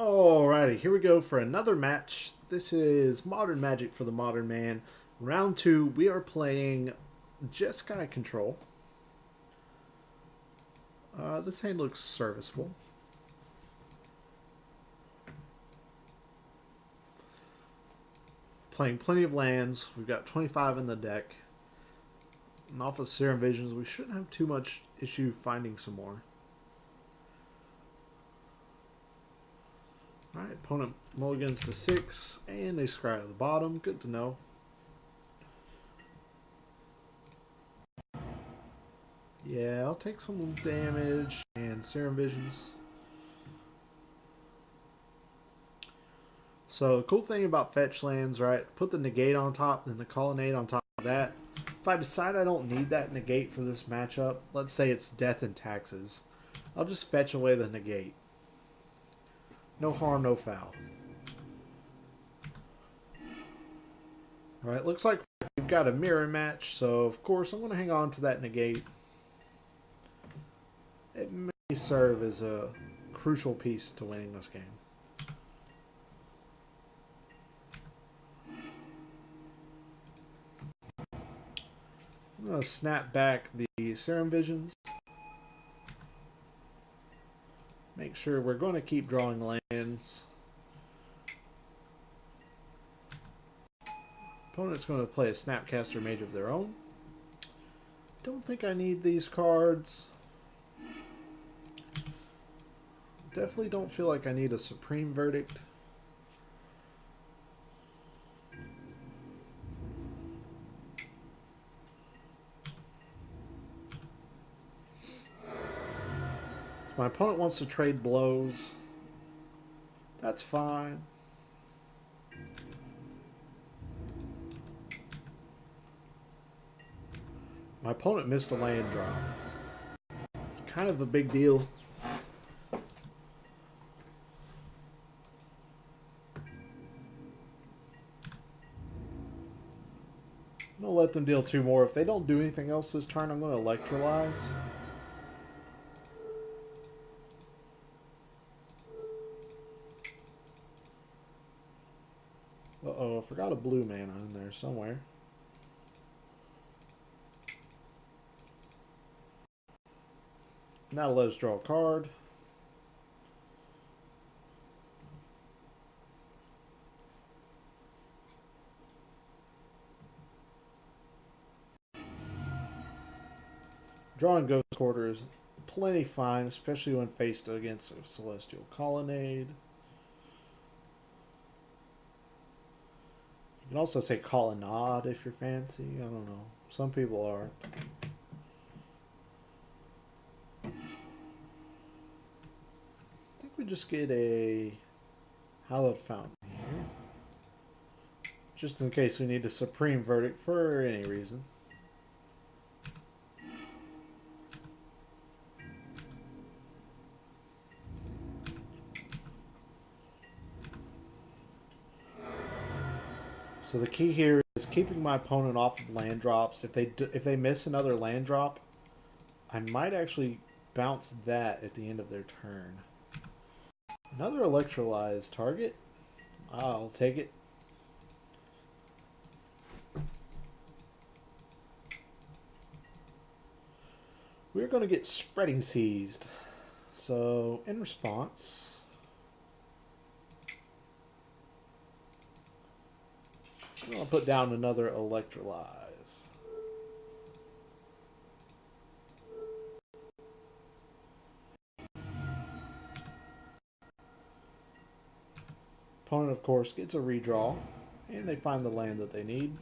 Alrighty, here we go for another match. This is Modern Magic for the Modern Man. Round 2, we are playing Jeskai Control. This hand looks serviceable. Playing plenty of lands. We've got 25 in the deck. And off of Serum Visions, we shouldn't have too much issue finding some more. Alright, opponent mulligans to 6, and they scry at the bottom. Good to know. Yeah, I'll take some damage and Serum Visions. So, the cool thing about fetch lands, right? Put the negate on top, then the colonnade on top of that. If I decide I don't need that negate for this matchup, let's say it's death and taxes, I'll just fetch away the negate. No harm, no foul. Alright, looks like we've got a mirror match, so of course I'm going to hang on to that negate. It may serve as a crucial piece to winning this game. I'm going to snap back the Serum Visions. Make sure we're going to keep drawing lands. Opponent's going to play a Snapcaster Mage of their own. Don't think I need these cards. Definitely don't feel like I need a Supreme Verdict. My opponent wants to trade blows. That's fine. My opponent missed a land drop. It's kind of a big deal. I'm going to let them deal 2 more. If they don't do anything else this turn, I'm going to electrolyze. Uh-oh, I forgot a blue mana in there somewhere. Now let us draw a card. Drawing Ghost Quarter is plenty fine, especially when faced against a Celestial Colonnade. You can also say Colonnade if you're fancy. I don't know. Some people are. I think we just get a Hallowed Fountain here. Just in case we need a Supreme Verdict for any reason. So the key here is keeping my opponent off of land drops. If they miss another land drop, I might actually bounce that at the end of their turn. Another electrolyzed target. I'll take it. We're going to get Spreading Seized. So in response, I'll put down another electrolyze. Opponent, of course, gets a redraw, and they find the land that they need.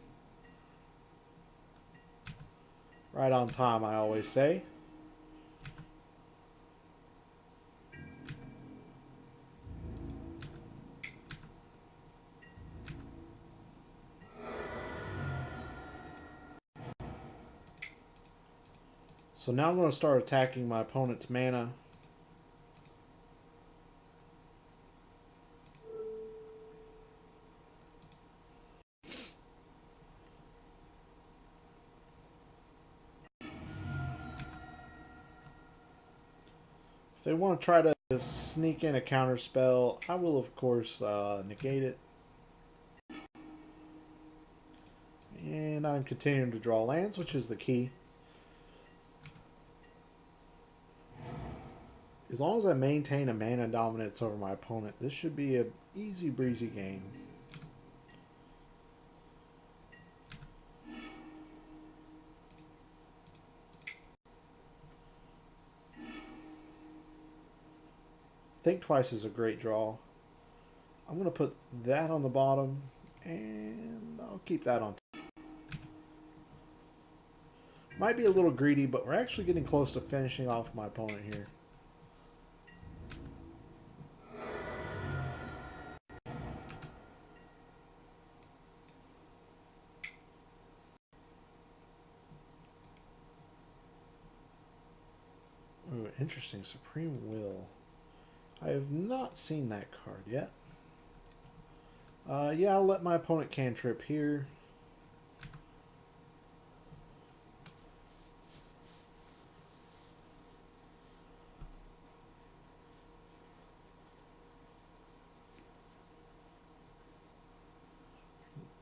Right on time, I always say. So now I'm going to start attacking my opponent's mana. If they want to try to Just sneak in a counter spell. I will, of course, negate it. And I'm continuing to draw lands, which is the key. As long as I maintain a mana dominance over my opponent, this should be an easy breezy game. Think Twice is a great draw. I'm going to put that on the bottom, and I'll keep that on top. Might be a little greedy, but we're actually getting close to finishing off my opponent here. Ooh, interesting. Supreme Will. I have not seen that card yet. Yeah, I'll let my opponent cantrip here.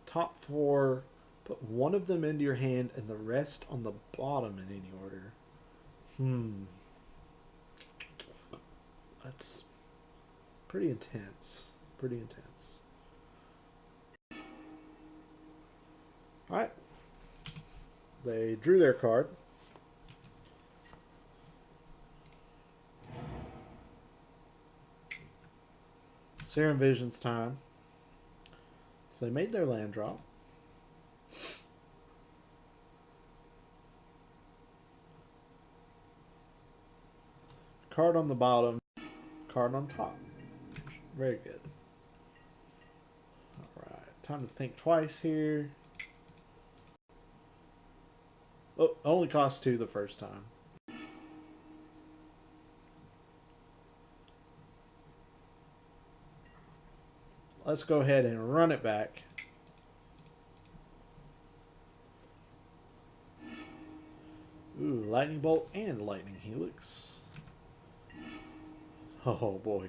Top 4, put one of them into your hand and the rest on the bottom in any order. That's pretty intense. Pretty intense. Alright. They drew their card. Serum Vision's time. So they made their land drop. Card on the bottom, card on top. Very good. Alright, time to think twice here. Oh, only cost 2 the first time. Let's go ahead and run it back. Ooh, Lightning Bolt and Lightning Helix. Oh boy.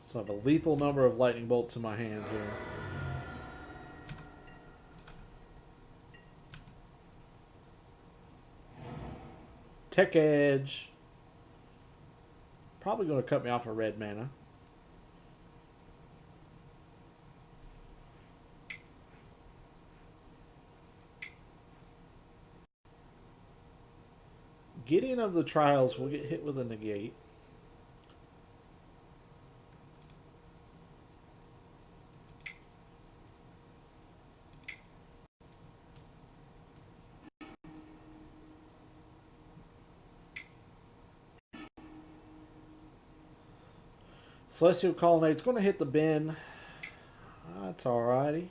So I have a lethal number of Lightning Bolts in my hand here. Tech Edge. Probably going to cut me off a red mana. Gideon of the Trials will get hit with a negate. Celestial Colonnade's going to hit the bin. That's alrighty.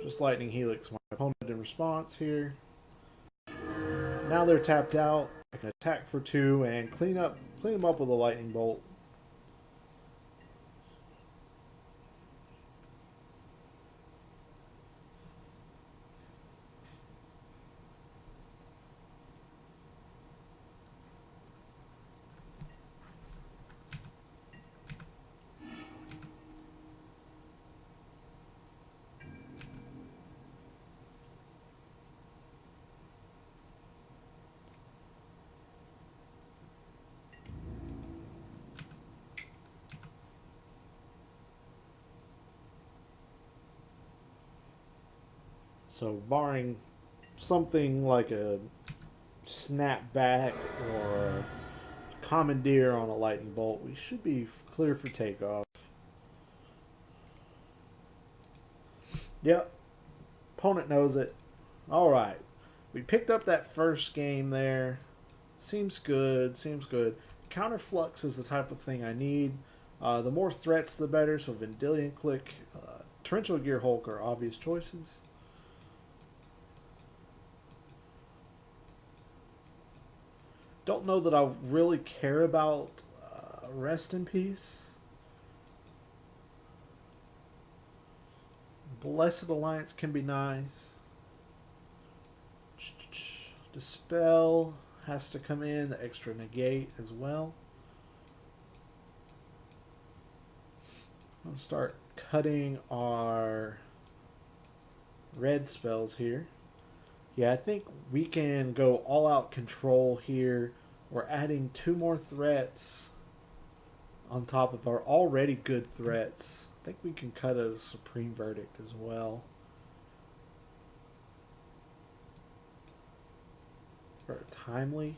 Just Lightning Helix my opponent in response here. Now they're tapped out. I can attack for 2 and clean them up with a Lightning Bolt. So barring something like a snapback or a commandeer on a Lightning Bolt, we should be clear for takeoff. Yep. Opponent knows it. Alright. We picked up that first game there. Seems good. Seems good. Counterflux is the type of thing I need. The more threats, the better. So Vendilion Click, Torrential Gear Hulk are obvious choices. Don't know that I really care about Rest in Peace. Blessed Alliance can be nice. Dispel has to come in. The extra negate as well. I'm going to start cutting our red spells here. Yeah, I think we can go all out control here. We're adding 2 more threats on top of our already good threats. I think we can cut a Supreme Verdict as well. For a timely.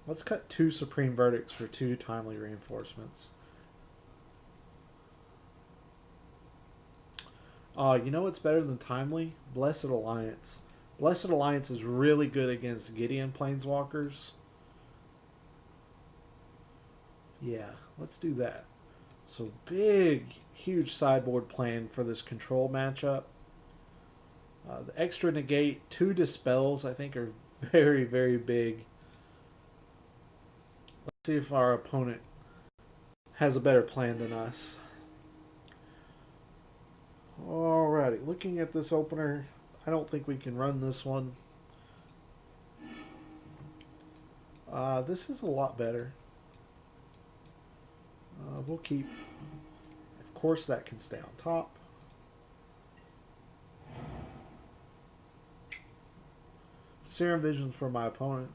Let's cut 2 Supreme Verdicts for 2 timely reinforcements. You know what's better than timely? Blessed Alliance. Blessed Alliance is really good against Gideon Planeswalkers. Yeah, let's do that. So big, huge sideboard plan for this control matchup. The extra negate, 2 dispels, I think are very, very big. Let's see if our opponent has a better plan than us. Alrighty, looking at this opener, I don't think we can run this one. This is a lot better. We'll keep. Of course, that can stay on top. Serum Visions for my opponent.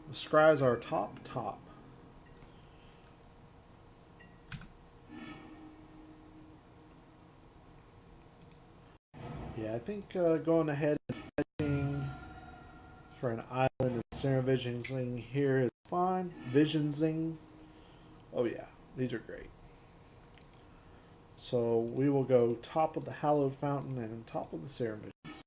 The Scries are top. Yeah, I think going ahead and fetching for an island and Serum Visioning here is fine. Visionsing. Oh yeah, these are great. So we will go top of the Hallowed Fountain and top of the Serum Visions.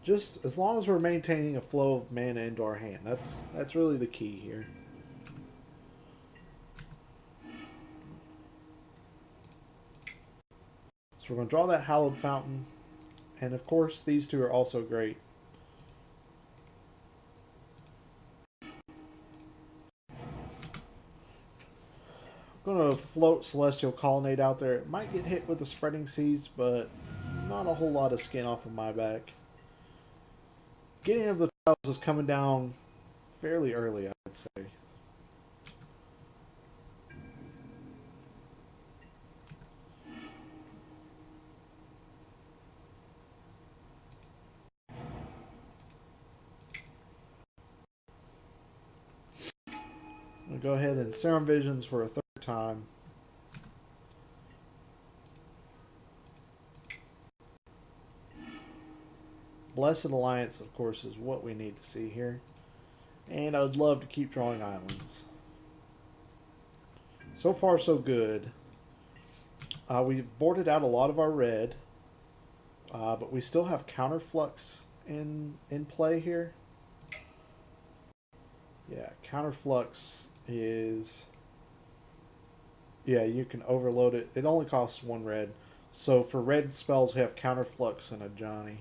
Just as long as we're maintaining a flow of mana into our hand. That's really the key here. So we're going to draw that Hallowed Fountain. And of course, these 2 are also great. I'm going to float Celestial Colonnade out there. It might get hit with the Spreading Seas, but not a whole lot of skin off of my back. Getting of the Trials is coming down fairly early, I would say. I'm going to go ahead and Serum Visions for a 3rd time. Blessed Alliance, of course, is what we need to see here. And I would love to keep drawing islands. So far, so good. We boarded out a lot of our red. But we still have Counterflux in play here. Yeah, Counterflux is... Yeah, you can overload it. It only costs 1 red. So for red spells, we have Counterflux and a Johnny.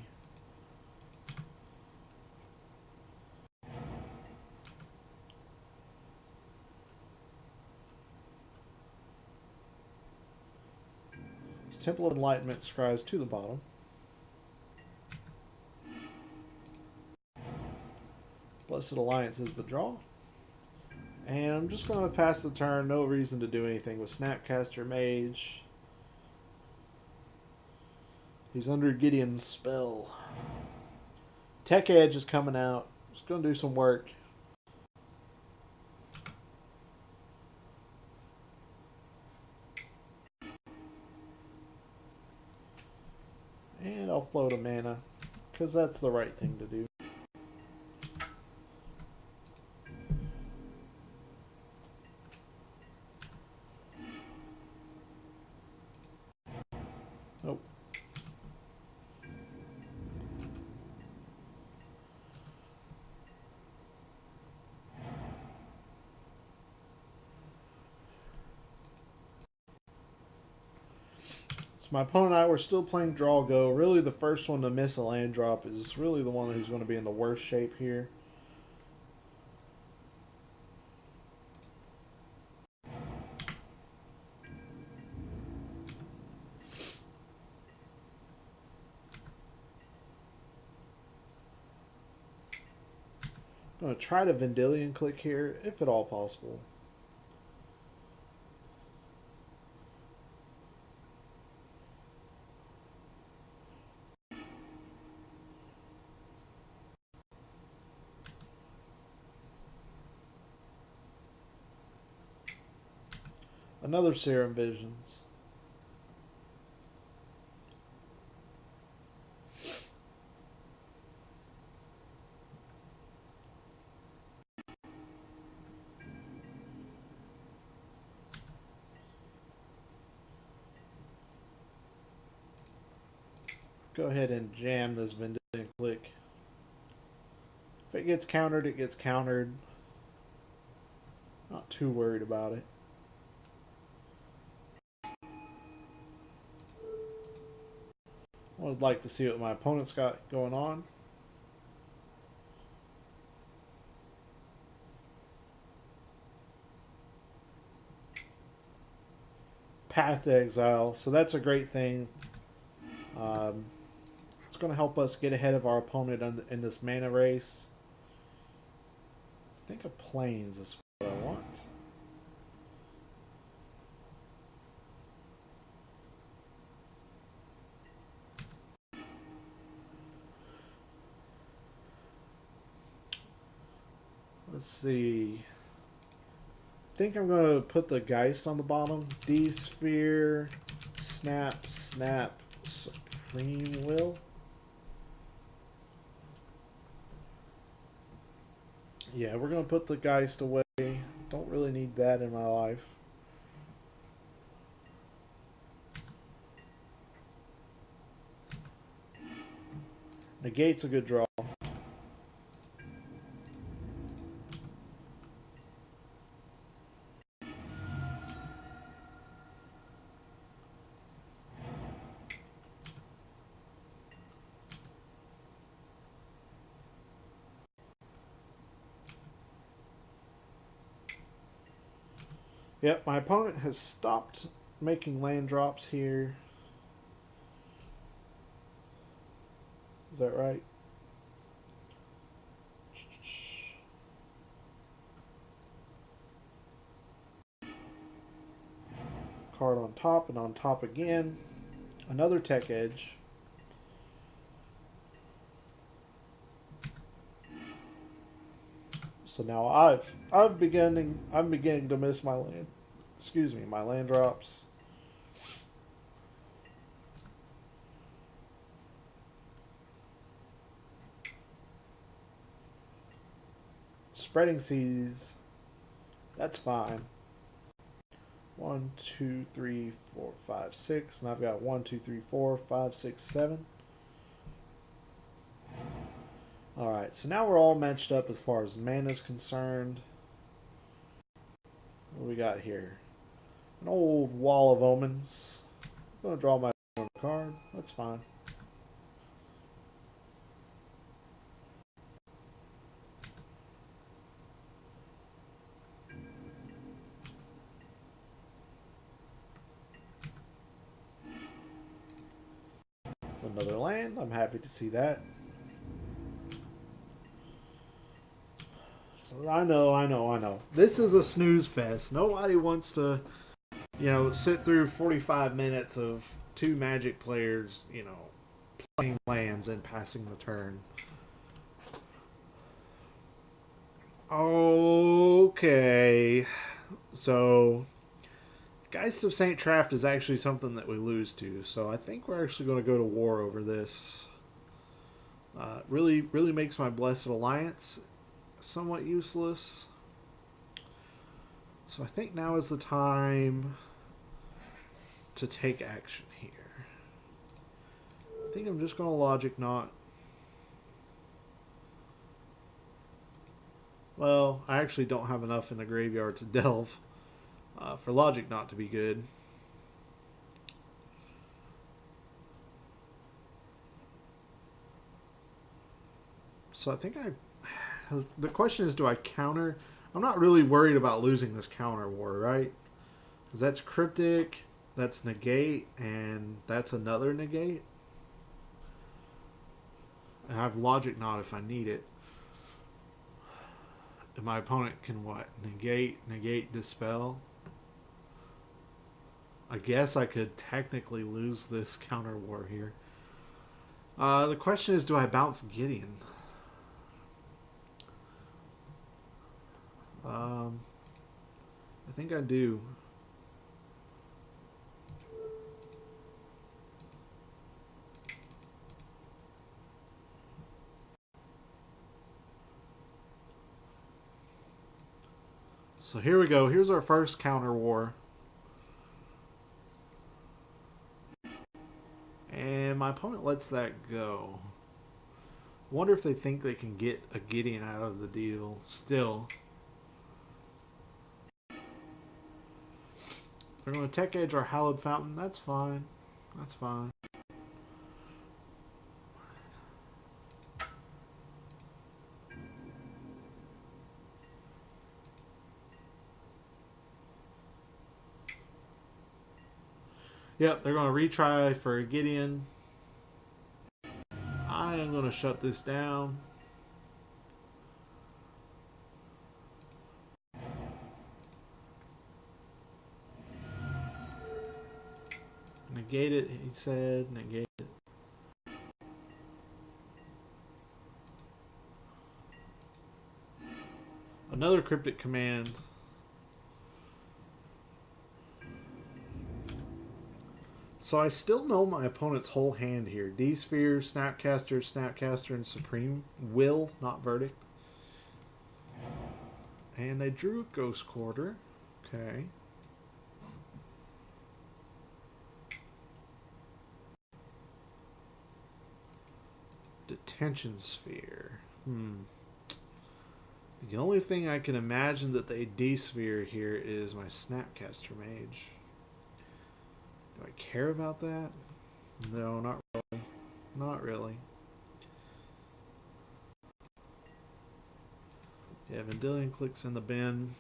Temple of Enlightenment scries to the bottom. Blessed Alliance is the draw. And I'm just going to pass the turn. No reason to do anything with Snapcaster Mage. He's under Gideon's spell. Tech Edge is coming out. Just going to do some work. And I'll float a mana, because that's the right thing to do. Nope. Let's my opponent and I were still playing draw go. Really, the first one to miss a land drop is really the one who's going to be in the worst shape here. I'm going to try to Vendilion click here, if at all possible. Another Serum Visions. Go ahead and jam this Vendilion click. If it gets countered, it gets countered. Not too worried about it. I would like to see what my opponent's got going on. Path to Exile, so that's a great thing. It's going to help us get ahead of our opponent in this mana race. I think a Plains is what I want. Let's see. I think I'm going to put the Geist on the bottom. D-Sphere, Snap, Snap, Supreme Will. Yeah, we're going to put the Geist away. Don't really need that in my life. Negate's a good draw. Yep, my opponent has stopped making land drops here. Is that right? Card on top and on top again. Another Tech Edge. So now I'm beginning to miss my land. Excuse me, my land drops. Spreading Seas. That's fine. 1, 2, 3, 4, 5, 6, and I've got 1, 2, 3, 4, 5, 6, 7. Alright, so now we're all matched up as far as mana is concerned. What do we got here? An old Wall of Omens. I'm going to draw my card. That's fine. It's another land. I'm happy to see that. So I know. This is a snooze fest. Nobody wants to, sit through 45 minutes of two Magic players, playing lands and passing the turn. Okay. So, Geist of St. Traft is actually something that we lose to. So I think we're actually going to go to war over this. Really makes my Blessed Alliance somewhat useless. So I think now is the time to take action here. I think I'm just going to Logic Knot. Well, I actually don't have enough in the graveyard to delve for Logic Knot to be good. So I think the question is, do I counter? I'm not really worried about losing this counter war, right? Because that's cryptic, that's negate, and that's another negate. And I have logic knot if I need it. And my opponent can what? Negate, dispel. I guess I could technically lose this counter war here. The question is, do I bounce Gideon? I think I do. So here we go. Here's our first counter war. And my opponent lets that go. Wonder if they think they can get a Gideon out of the deal still. They're going to tech edge our Hallowed Fountain. That's fine. That's fine. Yep, they're going to retry for Gideon. I am going to shut this down. Negate it, he said. Negate it. Another cryptic command. So I still know my opponent's whole hand here. D-Sphere, Snapcaster, and Supreme. Will, not Verdict. And they drew a Ghost Quarter. Okay. Detention Sphere. The only thing I can imagine that they D-Sphere here is my Snapcaster Mage. Do I care about that? No, not really. Not really. Yeah, Vendilion clicks in the bin.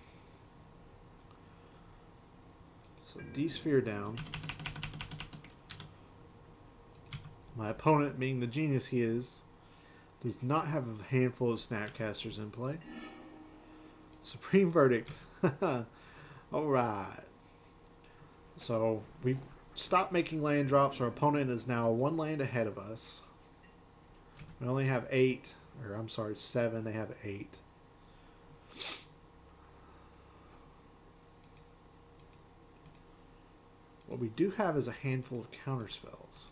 So D-Sphere down. My opponent, being the genius he is, does not have a handful of Snapcasters in play. Supreme Verdict. Alright. So we've stopped making land drops. Our opponent is now one land ahead of us. We only have 8. Or I'm sorry, 7. They have 8. What we do have is a handful of counter spells.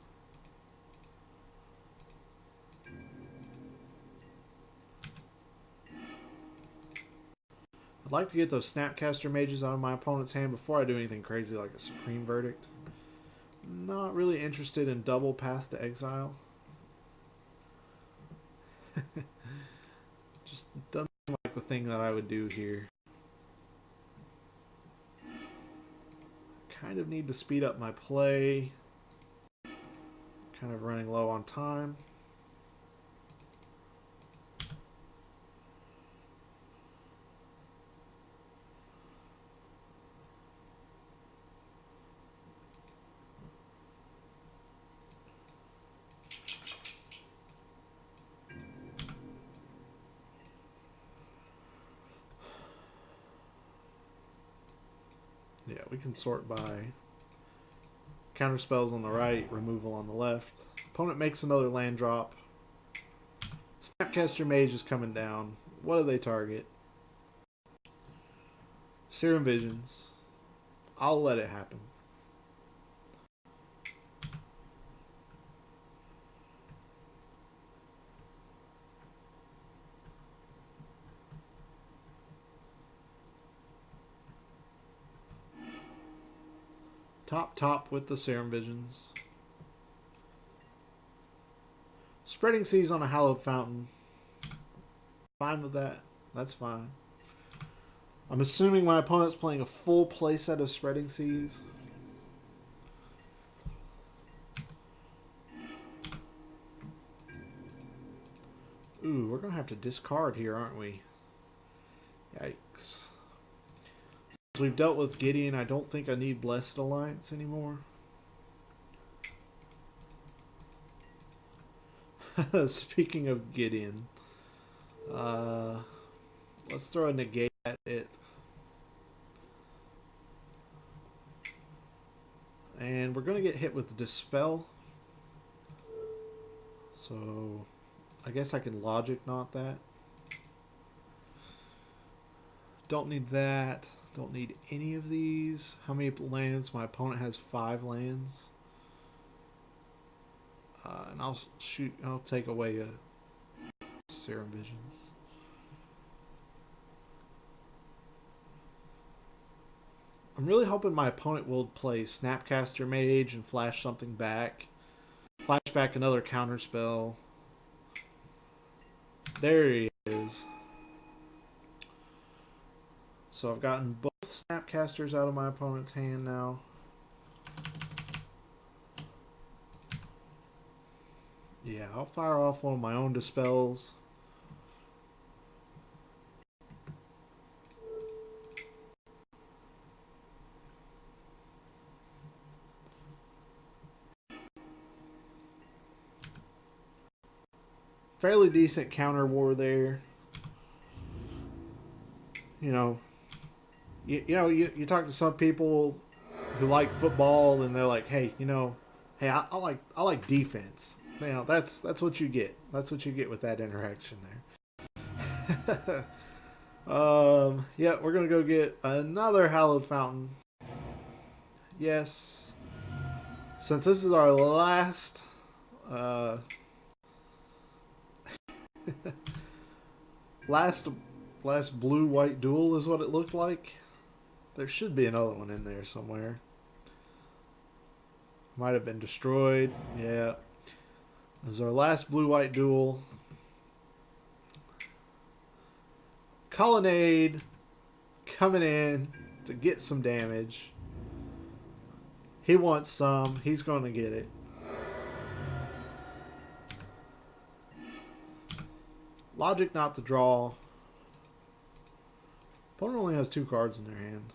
I'd like to get those Snapcaster Mages out of my opponent's hand before I do anything crazy like a Supreme Verdict. Not really interested in double Path to Exile. Just doesn't seem like the thing that I would do here. Kind of need to speed up my play. Kind of running low on time. Yeah, we can sort by counter spells on the right, removal on the left. Opponent makes another land drop. Snapcaster Mage is coming down. What do they target? Serum Visions. I'll let it happen. Top with the Serum Visions. Spreading Seas on a Hallowed Fountain. Fine with that. That's fine. I'm assuming my opponent's playing a full playset of Spreading Seas. Ooh, we're going to have to discard here, aren't we? Yikes. Since we've dealt with Gideon, I don't think I need Blessed Alliance anymore. Speaking of Gideon, let's throw a negate at it. And we're going to get hit with Dispel. So I guess I can Logic Knot that. Don't need that. Don't need any of these. How many lands? My opponent has 5 lands. And I'll take away a Serum Visions. I'm really hoping my opponent will play Snapcaster Mage and flash something back. Flash back another counterspell. There he is. So I've gotten both Snapcasters out of my opponent's hand now. Yeah, I'll fire off one of my own Dispels. Fairly decent counter war there. You know, you talk to some people who like football and they're like, hey, I like defense. You know, that's what you get. That's what you get with that interaction there. Yeah, we're gonna go get another Hallowed Fountain. Yes. Since this is our last last blue-white duel is what it looked like. There should be another one in there somewhere. Might have been destroyed. Yeah. This is our last blue-white duel. Colonnade coming in to get some damage. He wants some. He's going to get it. Logic not to draw. Opponent only has 2 cards in their hand.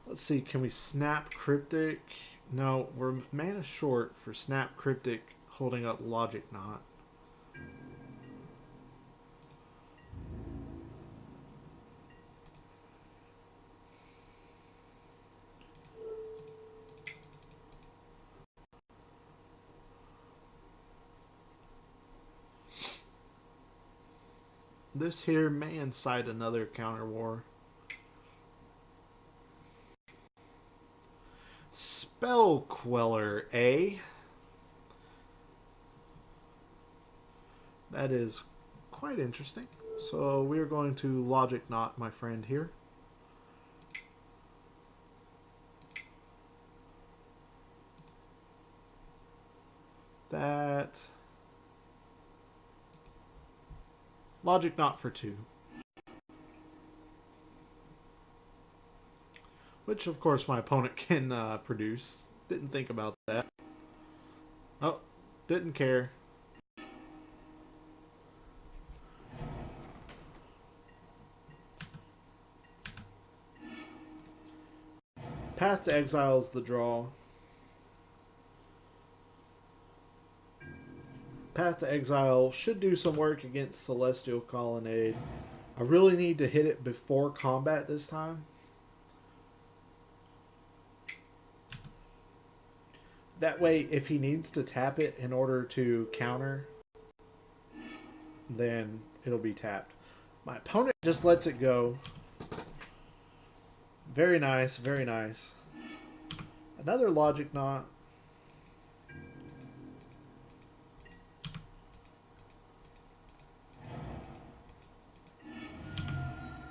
Let's see, can we Snap Cryptic? No, we're mana short for Snap Cryptic holding up Logic Knot. This here may incite another counter war. Spell Queller, eh? That is quite interesting. So we are going to Logic Knot my friend here. That Logic Knot for 2. Which, of course, my opponent can produce. Didn't think about that. Oh, didn't care. Path to Exile is the draw. Path to Exile should do some work against Celestial Colonnade. I really need to hit it before combat this time. That way, if he needs to tap it in order to counter, then it'll be tapped. My opponent just lets it go. Very nice, very nice. Another Logic Knot.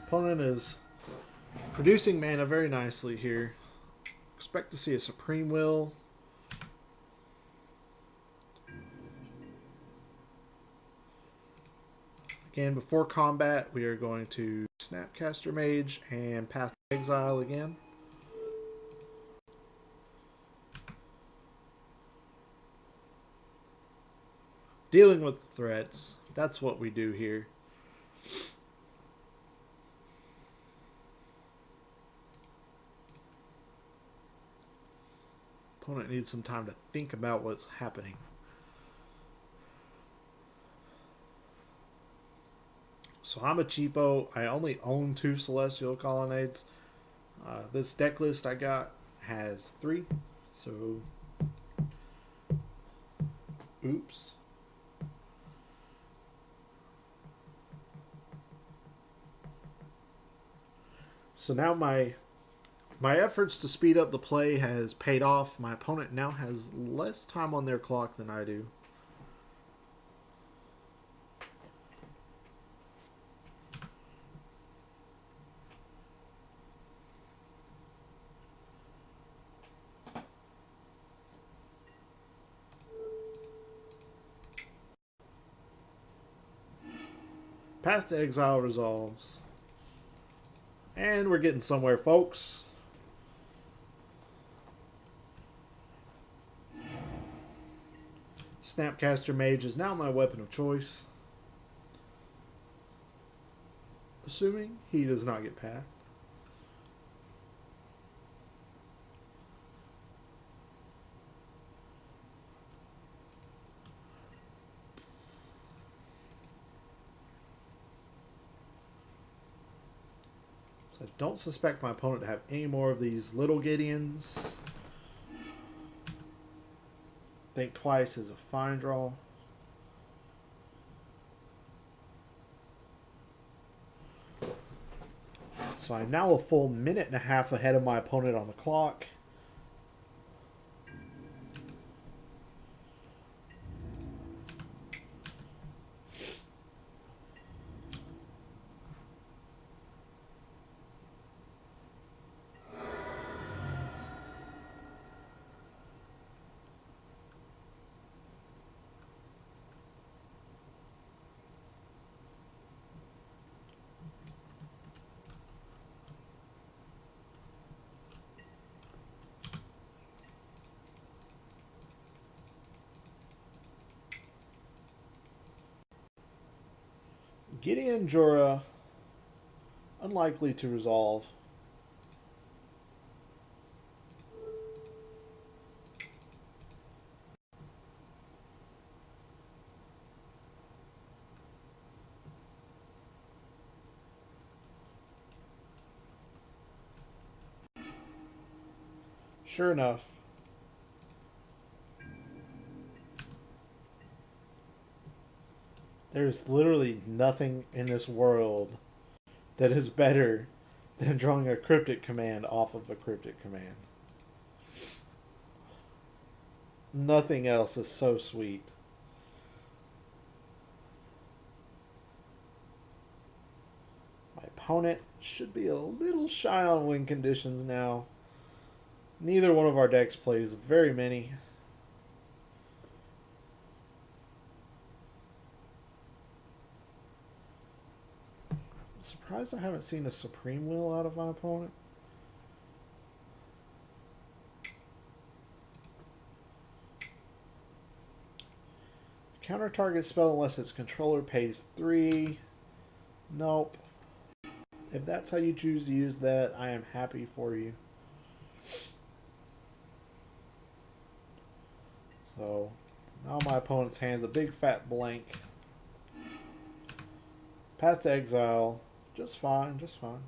Opponent is producing mana very nicely here. Expect to see a Supreme Will. Again, before combat, we are going to Snapcaster Mage and Path to Exile again. Dealing with the threats. That's what we do here. Opponent needs some time to think about what's happening. So I'm a cheapo. I only own 2 Celestial Colonnades. This deck list I got has 3. So, oops. So now my efforts to speed up the play has paid off. My opponent now has less time on their clock than I do. Path to Exile resolves. And we're getting somewhere, folks. Snapcaster Mage is now my weapon of choice. Assuming he does not get pathed. So I don't suspect my opponent to have any more of these little Gideons. Think twice is a fine draw. So I'm now a full minute and a half ahead of my opponent on the clock. Gideon Jura, unlikely to resolve. Sure enough, there's literally nothing in this world that is better than drawing a cryptic command off of a cryptic command. Nothing else is so sweet. My opponent should be a little shy on win conditions now. Neither one of our decks plays very many. I'm surprised I haven't seen a Supreme Will out of my opponent. Counter target spell unless its controller pays 3. Nope. If that's how you choose to use that, I am happy for you. So, now my opponent's hand's a big fat blank. Path to Exile. Just fine, just fine.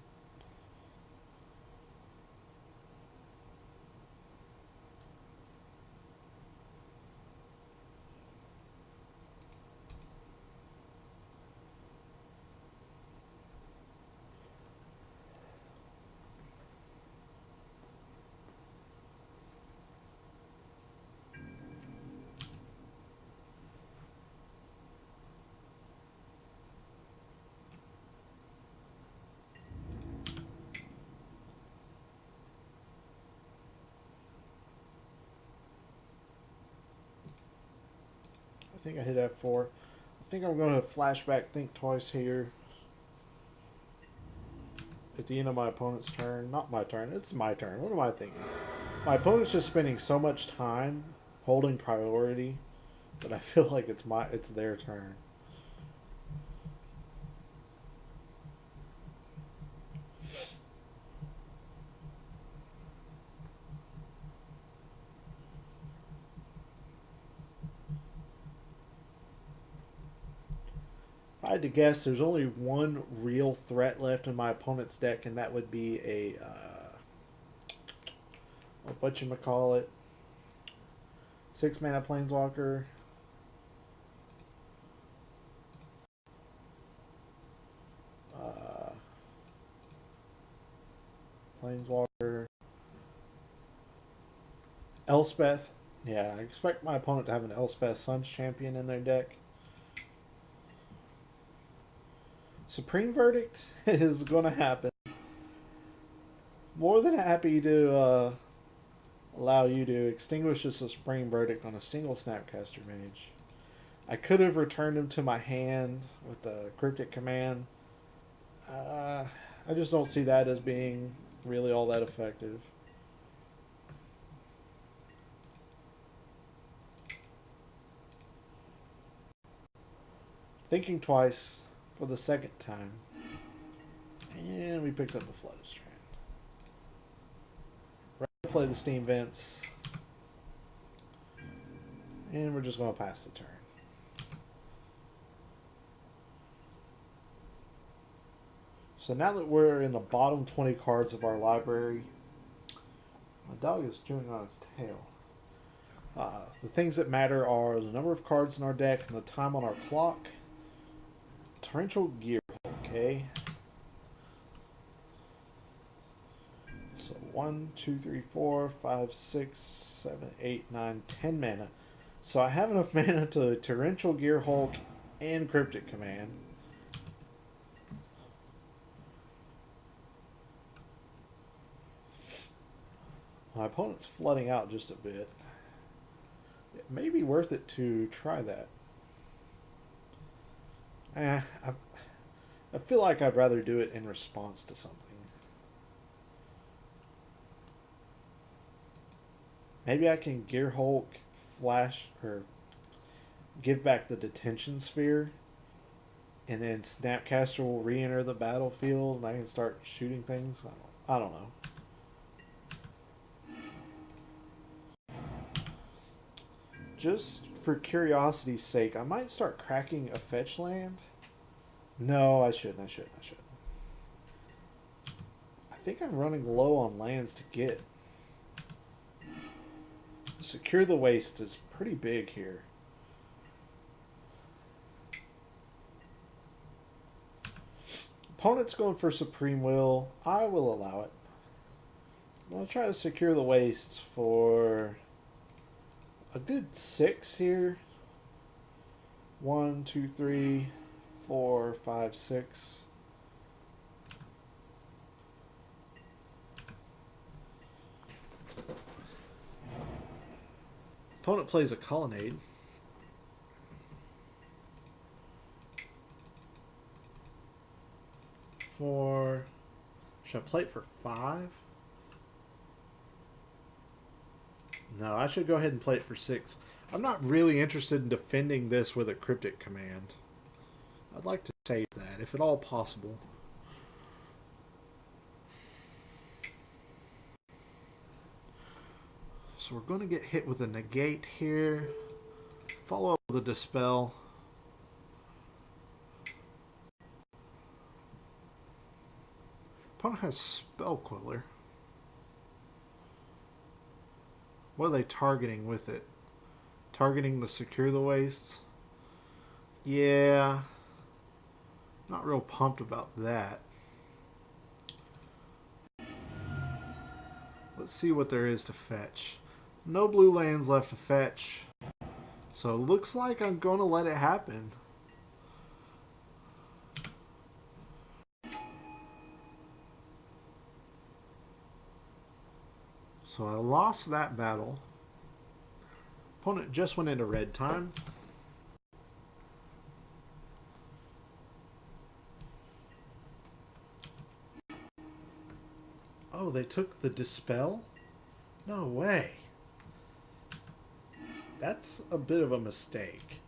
I think I hit F4. I think I'm going to flashback think twice here. At the end of my opponent's turn. Not my turn, it's my turn. What am I thinking? My opponent's just spending so much time holding priority that I feel like it's their turn. If I had to guess, there's only one real threat left in my opponent's deck, and that would be a whatchamacallit, 6-mana Planeswalker. Planeswalker. Elspeth. Yeah, I expect my opponent to have an Elspeth Suns champion in their deck. Supreme Verdict is going to happen. More than happy to allow you to extinguish the Supreme Verdict on a single Snapcaster Mage. I could have returned him to my hand with the Cryptic Command. I just don't see that as being really all that effective. Thinking twice for the second time. And we picked up a Flood Strand. Ready to play the Steam Vents. And we're just going to pass the turn. So now that we're in the bottom 20 cards of our library, my dog is chewing on his tail. The things that matter are the number of cards in our deck and the time on our clock. Torrential Gear, okay. So 1, 2, 3, 4, 5, 6, 7, 8, 9, 10 mana. So I have enough mana to Torrential Gear Hulk and Cryptic Command. My opponent's flooding out just a bit. It may be worth it to try that. I feel like I'd rather do it in response to something. Maybe I can Gear Hulk, flash, or give back the Detention Sphere, and then Snapcaster will re-enter the battlefield, and I can start shooting things. I don't know. Just for curiosity's sake, I might start cracking a fetch land. No, I shouldn't. I think I'm running low on lands to get. Secure the Waste is pretty big here. Opponent's going for Supreme Will. I will allow it. I'll try to secure the Waste for a good 6 here. 1, 2, 3, 4, 5, 6. Opponent plays a Colonnade. Should I play it for 5? No, I should go ahead and play it for 6. I'm not really interested in defending this with a Cryptic Command. I'd like to save that, if at all possible. So we're going to get hit with a Negate here. Follow up with a Dispel. Opponent has Spell Queller. What are they targeting with it? Targeting the Secure the Wastes? Yeah. Not real pumped about that. Let's see what there is to fetch. No blue lands left to fetch. So it looks like I'm going to let it happen. So I lost that battle. Opponent just went into red time. Oh, they took the Dispel? No way. That's a bit of a mistake.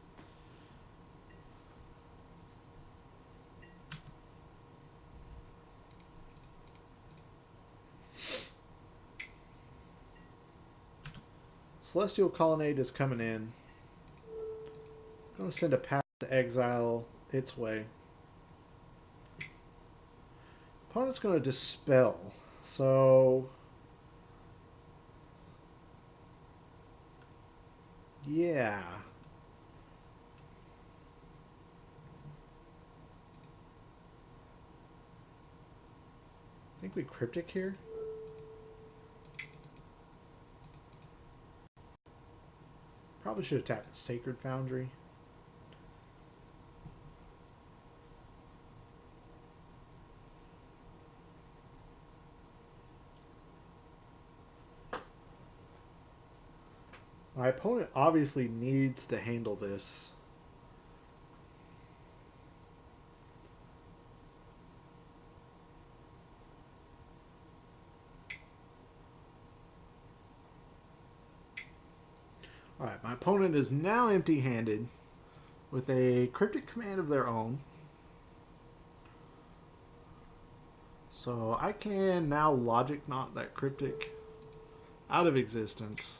Celestial Colonnade is coming in. I'm going to send a Path to Exile its way. Opponent's going to Dispel. So... yeah. I think we Cryptic here. Probably should have tapped Sacred Foundry. My opponent obviously needs to handle this. Alright, my opponent is now empty-handed with a Cryptic Command of their own. So I can now Logic Knot that Cryptic out of existence.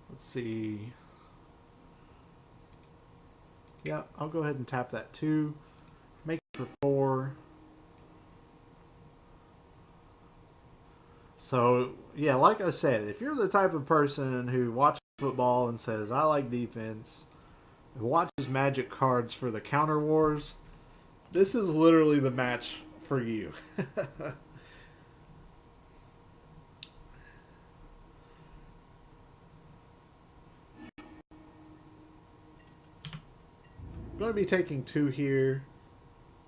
Let's see. Yeah, I'll go ahead and tap that 2. Make it for 4. So, yeah, like I said, if you're the type of person who watches football and says, I like defense, and watches Magic cards for the counter wars, this is literally the match for you. I'm going to be taking 2 here.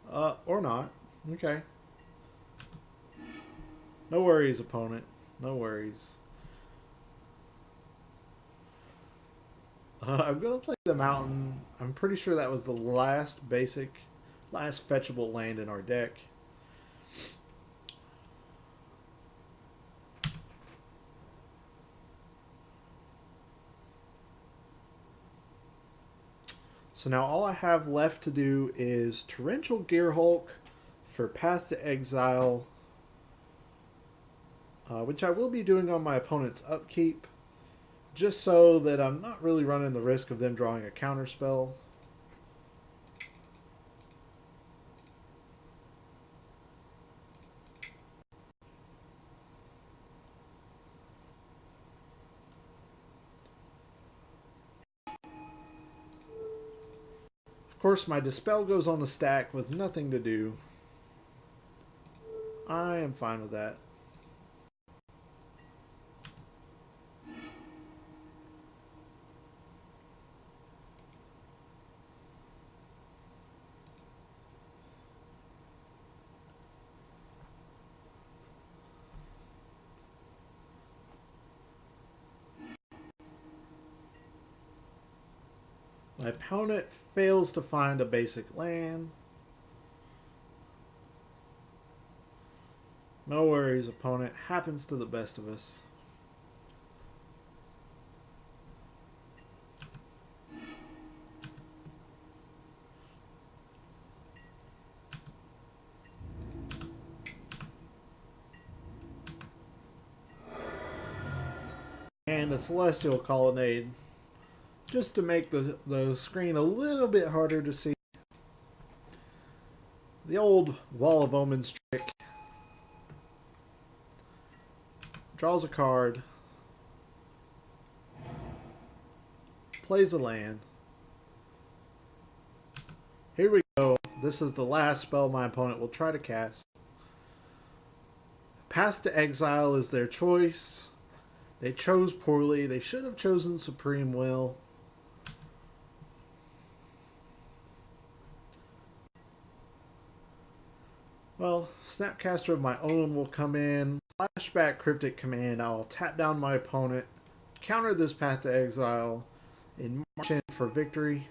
Or not. Okay. No worries, opponent. No worries. I'm going to play the Mountain. I'm pretty sure that was the last fetchable land in our deck. So now all I have left to do is Torrential Gearhulk for Path to Exile, which I will be doing on my opponent's upkeep, just so that I'm not really running the risk of them drawing a counterspell. Of course, my Dispel goes on the stack with nothing to do. I am fine with that. My opponent fails to find a basic land. No worries, opponent. Happens to the best of us. And a Celestial Colonnade, just to make the screen a little bit harder to see. The old Wall of Omens trick. Draws a card. Plays a land. Here we go. This is the last spell my opponent will try to cast. Path to Exile is their choice. They chose poorly. They should have chosen Supreme Will. Well, Snapcaster of my own will come in. Flashback Cryptic Command. I'll tap down my opponent. Counter this Path to Exile. And march in for victory.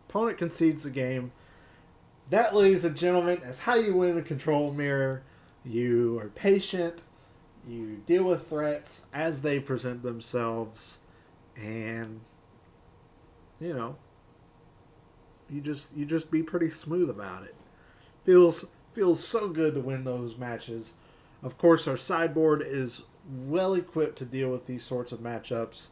Opponent concedes the game. That, ladies and gentlemen, is how you win the control mirror. You are patient. You deal with threats as they present themselves, and you know, you just be pretty smooth about it. Feels so good to win those matches. Of course, our sideboard is well equipped to deal with these sorts of matchups.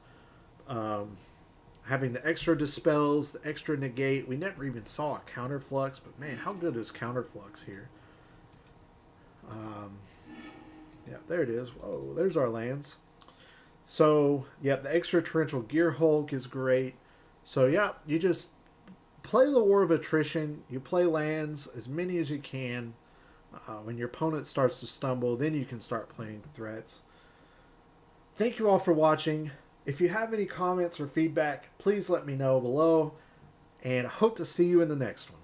Having the extra dispels, the extra negate. We never even saw a counterflux, but man, how good is counterflux here? Yeah, there it is. Whoa, there's our lands. So, yeah, the extra torrential gear Hulk is great. So, yeah, you just play the War of Attrition. You play lands as many as you can. When your opponent starts to stumble, then you can start playing threats. Thank you all for watching. If you have any comments or feedback, please let me know below. And I hope to see you in the next one.